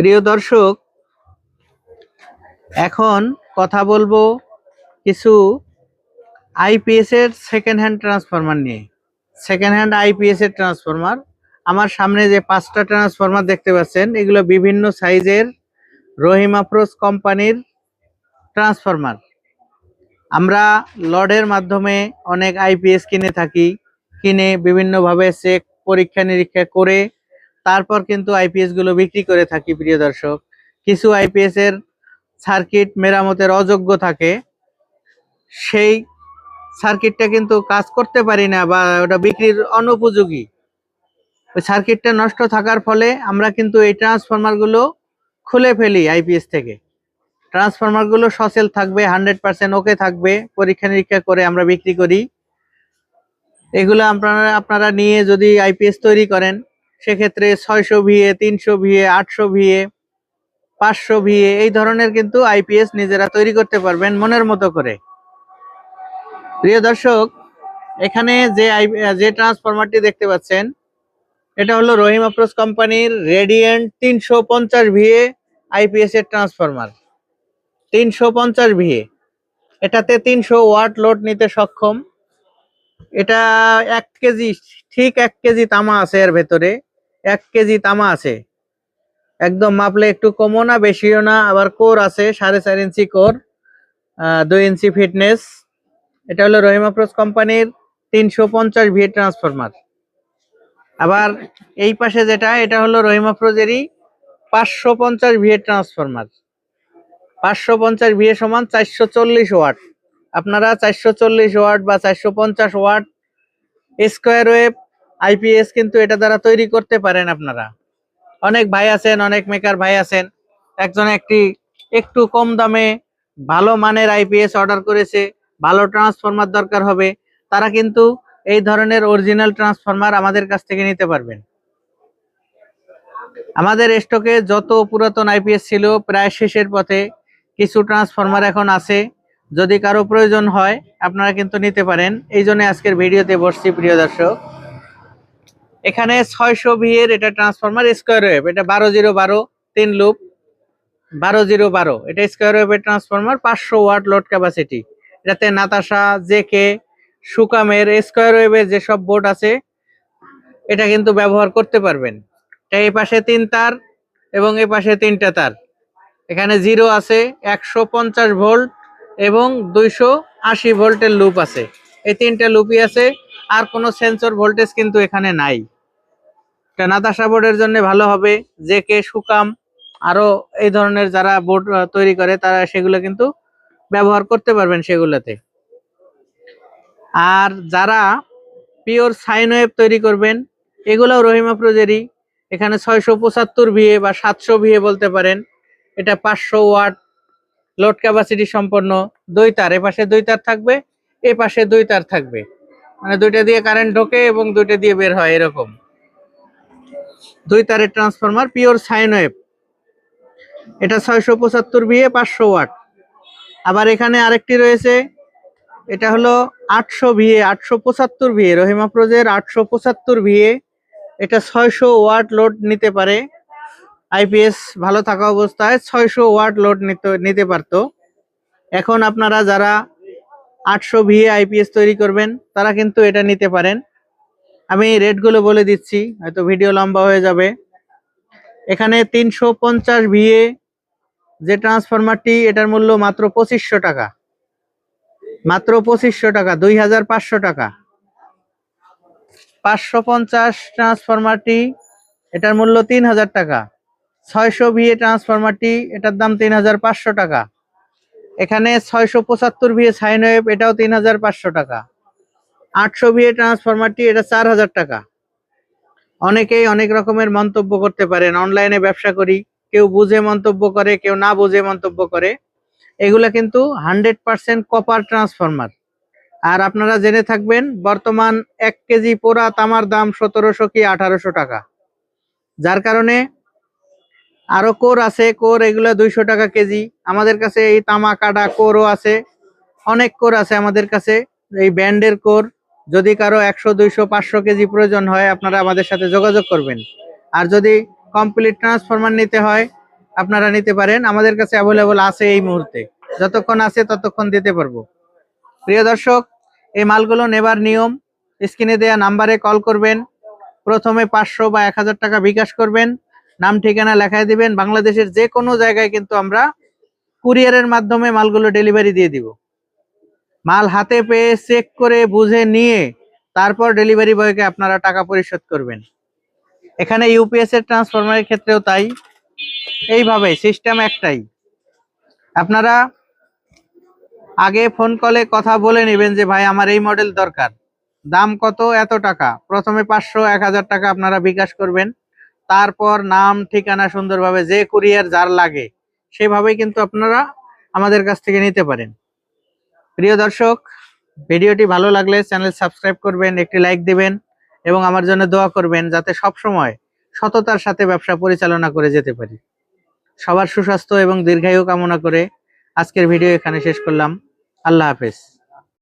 প্রিয় দর্শক, এখন কথা বলবো কিছু আইপিএস এর সেকেন্ড হ্যান্ড ট্রান্সফরমার নিয়ে। সেকেন্ড হ্যান্ড আইপিএস এর ট্রান্সফরমার, আমার সামনে যে 5টা ট্রান্সফরমার দেখতে পাচ্ছেন, এগুলো বিভিন্ন সাইজের রহিম আফরোজ কোম্পানির ট্রান্সফরমার। আমরা লটের মাধ্যমে অনেক আইপিএস কিনে থাকি, কিনে বিভিন্নভাবে চেক পরীক্ষা নিরীক্ষা করে তারপর কিন্তু আইপিএস গুলো বিক্রি করে থাকি। প্রিয় দর্শক, কিছু আইপিএস এর সার্কিট মেরামতের অযোগ্য থাকে, সেই সার্কিটটা কিন্তু কাজ করতে পারি না বা ওটা বিক্রির অনুপযোগী। ওই সার্কিটটা নষ্ট থাকার ফলে আমরা কিন্তু এই ট্রান্সফরমার গুলো খুলে ফেলি আইপিএস থেকে। ট্রান্সফরমার গুলো সচল থাকবে, 100% ওকে থাকবে, পরীক্ষা নিরীক্ষা করে আমরা বিক্রি করি। এগুলো আপনারা নিয়ে যদি আইপিএস তৈরি করেন, সেক্ষেত্রে 600 ভিএ, 300 ভিএ, 800 ভিএ, 500 ভিএ এই ধরনের কিন্তু আইপিএস নিজেরা তৈরি করতে পারবেন মনের মতো করে। প্রিয় দর্শক, এখানে যে ট্রান্সফরমারটি দেখতে পাচ্ছেন, এটা হলো রহিম আফরোজ কোম্পানির রেডিয়েন্ট 350 ভিএ আইপিএস এর ট্রান্সফরমার। 350 ভিএ, এটাতে 300 ওয়াট লোড নিতে সক্ষম। এটা 1 কেজি, ঠিক 1 কেজি তামা আছে এর ভেতরে। 1 কেজি তামা আছে, একদম মাপলে একটু কমও না বেশিও না। আবার কোর আছে 4.5 ইঞ্চি কোর, 2 ইঞ্চি ফিটনেস। এটা হলো রহিম আফরোজ কোম্পানির 350 ভিএ ট্রান্সফরমার। আবার এই পাশে যেটা, এটা হলো রহিম আফরোজেরই 550 ভিএ ট্রান্সফরমার। 550 ভিএ সমান 440 ওয়াট। আপনারা 440 ওয়াট বা 450 ওয়াট স্কোয়ার ওয়েভ আইপিএস কিন্তু এটা দ্বারা তৈরি করতে পারেন আপনারা। অনেক ভাই আছেন, অনেক মেকার ভাই আছেন, একজন একটু কম দামে ভালো মানের আইপিএস অর্ডার করেছে, ভালো ট্রান্সফরমার দরকার হবে, তারা কিন্তু এই ধরনের অরিজিনাল ট্রান্সফরমার আমাদের কাছ থেকে নিতে পারবেন। আমাদের স্টকে যত পুরাতন আইপিএস ছিল প্রায় শেষের পথে, কিছু ট্রান্সফরমার এখন আছে। যদি কারো প্রয়োজন হয় আপনারা কিন্তু নিতে পারেন, এই জন্য আজকের ভিডিওতে বসছি। প্রিয় দর্শক, এখানে 600 ভিএর এটা ট্রান্সফরমার স্কোয়ার ওয়েভ, এটা 12012 3 লুপ 12012, এটা স্কোয়ার ওয়েভের ট্রান্সফরমার, 500 ওয়াট লোড ক্যাপাসিটি। এটাতে নাতাশা, জেকে, সুকামের স্কোয়ার ওয়েভের যেসব বোর্ড আছে এটা কিন্তু ব্যবহার করতে পারবেন। এই পাশে 3 তার এবং এই পাশে 3টা তার। এখানে 0 আছে, 150 ভোল্ট এবং 280 ভোল্টের লুপ আছে। এই 3টা লুপই আছে, আর কোনো সেন্সর ভোল্টেজ কিন্তু এখানে নাই। এটা নাতাশা বোর্ডের জন্য ভালো হবে। জেকে, সুকাম আরো এই ধরনের যারা বোর্ড তৈরি করে তারা সেগুলো কিন্তু ব্যবহার করতে পারবেন সেগুলোতে। আর যারা পিওর সাইন ওয়েভ তৈরি করবেন, এগুলোও রহিম আফরোজেরই। এখানে 675 ভিএ বা 700 ভিএ বলতে পারেন। এটা 500 ওয়াট লোড ক্যাপাসিটি সম্পন্ন। 2 তার, এ পাশে 2 তার থাকবে, এ পাশে 2 তার থাকবে, মানে 2টা দিয়ে কারেন্ট ঢোকে এবং 2টা দিয়ে বের হয়, এরকম 2 তারের ট্রান্সফরমার, পিওর সাইন ওয়েভ। এটা 675 ভিএ, 500 ওয়াট। আবার এখানে আরেকটি রয়েছে, এটা হলো 800 ভিএ, 875 ভিএ, রহিম আফরোজের 875 ভিএ। এটা 600 ওয়াট লোড নিতে পারে। আইপিএস ভালো থাকা অবস্থায় 600 ওয়াট লোড নিতে পারতো। এখন আপনারা যারা 800 ভিএ আইপিএস তৈরি করবেন তারা কিন্তু এটা নিতে পারেন। আমি রেটগুলো বলে দিচ্ছি, হয়তো ভিডিও লম্বা হয়ে যাবে। এখানে 350 ভিএ যে ট্রান্সফরমারটি, এটার মূল্য মাত্র 2500 টাকা, মাত্র 2500 টাকা, 2500 টাকা। 550 ট্রান্সফরমারটি, এটার মূল্য 3000 টাকা। 600 ভিএ ট্রান্সফরমারটি, এটার দাম 3500 টাকা। এখানে 675 ভিএ সাইন ওয়েভ, এটাও 3500 টাকা। 800 ভিএ ট্রান্সফরমারটি, এটা 4000 টাকা। অনেকেই অনেক রকমের মন্তব্য করতে পারেন, অনলাইনে ব্যবসা করি, কেউ বুঝে মন্তব্য করে, কেউ না বুঝে মন্তব্য করে। এগুলা কিন্তু 100% কপার ট্রান্সফরমার। আর আপনারা জেনে থাকবেন, বর্তমান 1 কেজি পোড়া তামার দাম 1700 কি 1800 টাকা। যার কারণে আরো কোর আছে, কোর এগুলা 200 টাকা কেজি। আমাদের কাছে এই তামা কাটা কোরও আছে, অনেক কোর আছে আমাদের কাছে, এই ব্যান্ডের কোর। যদি কারো 100, 200, 500 কেজি প্রয়োজন হয় আপনারা আমাদের সাথে যোগাযোগ করবেন। আর যদি কমপ্লিট ট্রান্সফরমার নিতে হয় আপনারা নিতে পারেন, আমাদের কাছে অ্যাভেলেবল আছে এই মুহূর্তে। যতক্ষণ আছে ততক্ষণ দিতে পারবো। প্রিয় দর্শক, এই মালগুলো নেবার নিয়ম, স্ক্রিনে দেওয়া নাম্বারে কল করবেন, প্রথমে 500 বা 1000 টাকা বিকাশ করবেন, নাম ঠিকানা লেখায় দিবেন। বাংলাদেশের যে কোনো জায়গায় কিন্তু আমরা কুরিয়ারের মাধ্যমে মালগুলো ডেলিভারি দিয়ে দিব। মাল হাতে পেয়ে চেক করে বুঝে নিয়ে তারপর ডেলিভারি বয়কে আপনারা টাকা পরিশোধ করবেন। এখানে ইউপিএস এর ট্রান্সফরমারের ক্ষেত্রেও তাই, এইভাবে সিস্টেম একটাই। আপনারা আগে ফোন কলে কথা বলে নেবেন যে ভাই আমার এই মডেল দরকার, দাম কত, এত টাকা। প্রথমে 500 1000 টাকা আপনারা বিকাশ করবেন, তারপর নাম ঠিকানা সুন্দরভাবে যে কুরিয়ার যার লাগে সেভাবেই কিন্তু আপনারা আমাদের কাছ থেকে নিতে পারেন। প্রিয় দর্শক, ভিডিওটি ভালো লাগলে চ্যানেল সাবস্ক্রাইব করবেন, একটি লাইক দিবেন এবং আমার জন্য দোয়া করবেন যাতে সব সময় সততার সাথে ব্যবসা পরিচালনা করে যেতে পারি। সবার সুস্বাস্থ্য এবং দীর্ঘায়ু কামনা করে আজকের ভিডিও এখানে শেষ করলাম। আল্লাহ হাফেজ।